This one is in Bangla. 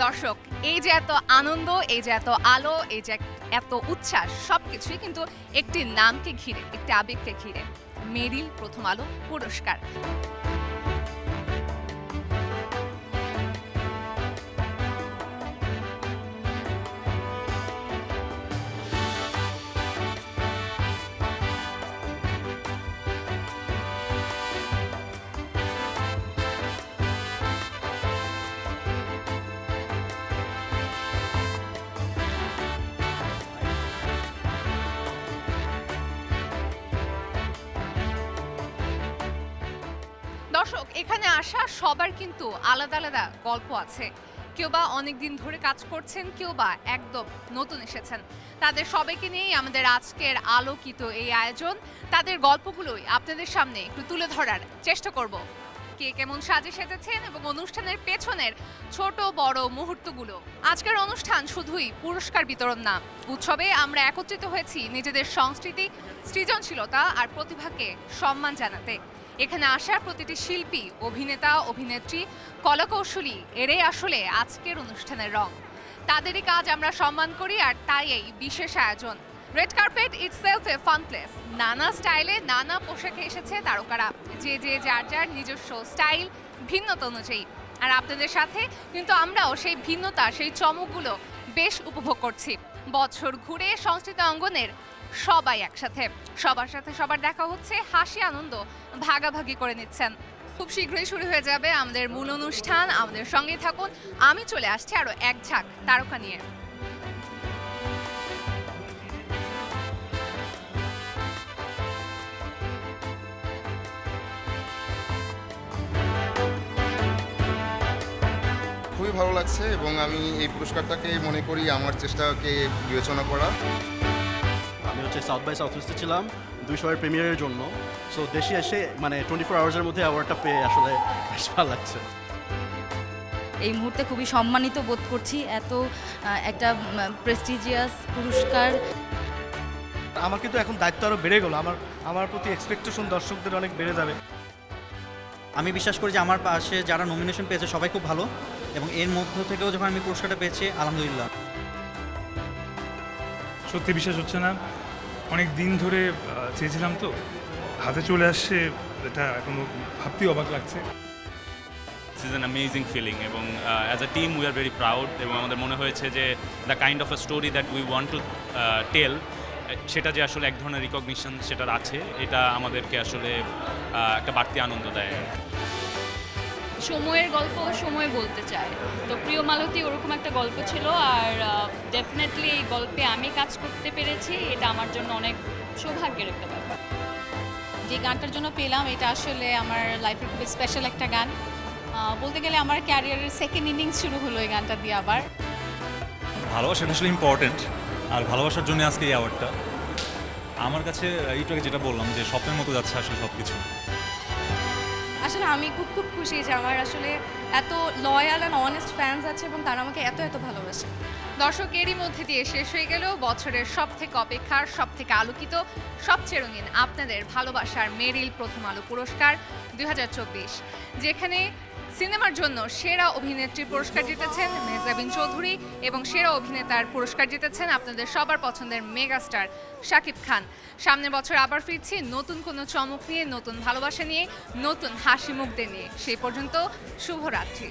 দর্শক, এই যে এত আনন্দ, এই যে এত আলো, এই যে এত উচ্ছ্বাস, সবকিছুই কিন্তু একটি নামকে ঘিরে, একটি আবেগকে ঘিরে। মেরিল প্রথম আলো পুরস্কার। দর্শক, এখানে আসা সবার কিন্তু আলাদা আলাদা গল্প আছে। কেউ বা অনেকদিন ধরে কাজ করছেন, কেউ বা একদম নতুন এসেছেন। তাদের সবাইকে নিয়েই আমাদের আজকের আলোকিত এই আয়োজন। তাদের গল্পগুলোই আপনাদের সামনে একটু তুলে ধরার চেষ্টা করব। কে কেমন সাজে সেজেছেন এবং অনুষ্ঠানের পেছনের ছোট বড় মুহূর্তগুলো। আজকের অনুষ্ঠান শুধুই পুরস্কার বিতরণ না, উৎসবে আমরা একত্রিত হয়েছি নিজেদের সংস্কৃতি, সৃজনশীলতা আর প্রতিভাকে সম্মান জানাতে। এখানে আসা প্রতিটি শিল্পী, অভিনেতা, অভিনেত্রী, কলাকৌশলী এরাই আসলে আজকের অনুষ্ঠানের রং। তাদেরই কাজ আমরা সম্মান করি, আর তাই এই বিশেষ আয়োজন। রেড কার্পেট ইটসেলফ এ ফান প্লেস। নানা স্টাইলে, নানা পোশাকে এসেছে তারকারা, যে যার যার নিজস্ব স্টাইল, ভিন্নতা অনুযায়ী। আর আপনাদের সাথে কিন্তু আমরাও সেই ভিন্নতা, সেই চমকগুলো বেশ উপভোগ করছি। বছর ঘুরে সংস্কৃতি অঙ্গনের সবাই একসাথে, সবার সাথে সবার দেখা হচ্ছে, হাসি আনন্দ ভাগাভাগি করে নিচ্ছেন। খুব শীঘ্রই শুরু হয়ে যাবে আমাদের মূল অনুষ্ঠান। আমাদের সঙ্গে থাকুন, আমি চলে আসছি আরো এক ঝাঁক তারকা নিয়ে। খুবই ভালো লাগছে এবং আমি এই পুরস্কারটাকে মনে করি আমার চেষ্টাকে বিবেচনা করা। আমি সাউথ বাই সাউথওয়েস্টে ছিলাম 2 শোয়ের প্রিমিয়ারের জন্য। সো দেশে এসে 24 আওয়ার্সের মধ্যে অ্যাওয়ার্ডটা পেয়ে আসলে বেশ ভালো লাগছে। এই মুহূর্তে খুবই সম্মানিত বোধ করছি, এত একটা প্রেস্টিজিয়াস পুরস্কার। আমার কিন্তু এখন দায়িত্ব আরও বেড়ে গেল, আমার প্রতি এক্সপেকটেশন দর্শকদের অনেক বেড়ে যাবে। আমি বিশ্বাস করি যে আমার পাশে যারা নমিনেশন পেয়েছে সবাই খুব ভালো, এবং এর মধ্য থেকেও যখন আমি পুরস্কারটা পেয়েছি, আলহামদুলিল্লাহ। সত্যি বিশ্বাস হচ্ছে না, অনেক দিন ধরে চেয়েছিলাম, তো হাতে চলে আসছে, এটা এখনো ভাবতেই অবাক লাগছে। This is an amazing feeling, এবং as a team we are very proud, এবং আমাদের মনে হয়েছে যে the kind of a story that we want to tell, সেটা যে আসলে এক ধরনের রিকগনিশন সেটার আছে, এটা আমাদেরকে আসলে একটা বাড়তি আনন্দ দেয়। সময়ের গল্প সময় বলতে চায়, তো প্রিয় মালতী ওরকম একটা গল্প ছিল, আর ডেফিনেটলি এই গল্পে আমি কাজ করতে পেরেছি, এটা আমার জন্য অনেক সৌভাগ্যের একটা ব্যাপার। যে গানটার জন্য পেলাম, এটা আসলে আমার লাইফের খুবই স্পেশাল একটা গান। বলতে গেলে আমার ক্যারিয়ারের সেকেন্ড ইনিংস শুরু হলো এই গানটা দিয়ে আবার। ভালোবাসাটা আসলে ইম্পর্টেন্ট, আর ভালোবাসার জন্য আজকে এই অ্যাওয়ার্ডটা আমার কাছে। একটু আগে যেটা বললাম যে স্বপ্নের মতো যাচ্ছে আসলে সব কিছু। আসলে আমি খুব খুশি যে আমার আসলে এত লয়াল অ্যান্ড অনেস্ট ফ্যান্স আছে এবং তারা আমাকে এত ভালোবাসে। দর্শক, এরই মধ্যে দিয়ে শেষ হয়ে গেল বছরের সবথেকে অপেক্ষার, সবথেকে আলোকিত, সবচেয়ে রঙিন আপনাদের ভালোবাসার মেরিল প্রথম আলো পুরস্কার 2024, যেখানে সিনেমার জন্য সেরা অভিনেত্রীর পুরস্কার জিতেছেন মেহজাবিন চৌধুরী, এবং সেরা অভিনেতার পুরস্কার জিতেছেন আপনাদের সবার পছন্দের মেগাস্টার শাকিব খান। সামনের বছর আবার ফিরছি নতুন কোনো চমক নিয়ে, নতুন ভালোবাসা নিয়ে, নতুন হাসি মুখদের নিয়ে। সেই পর্যন্ত শুভরাত্রি।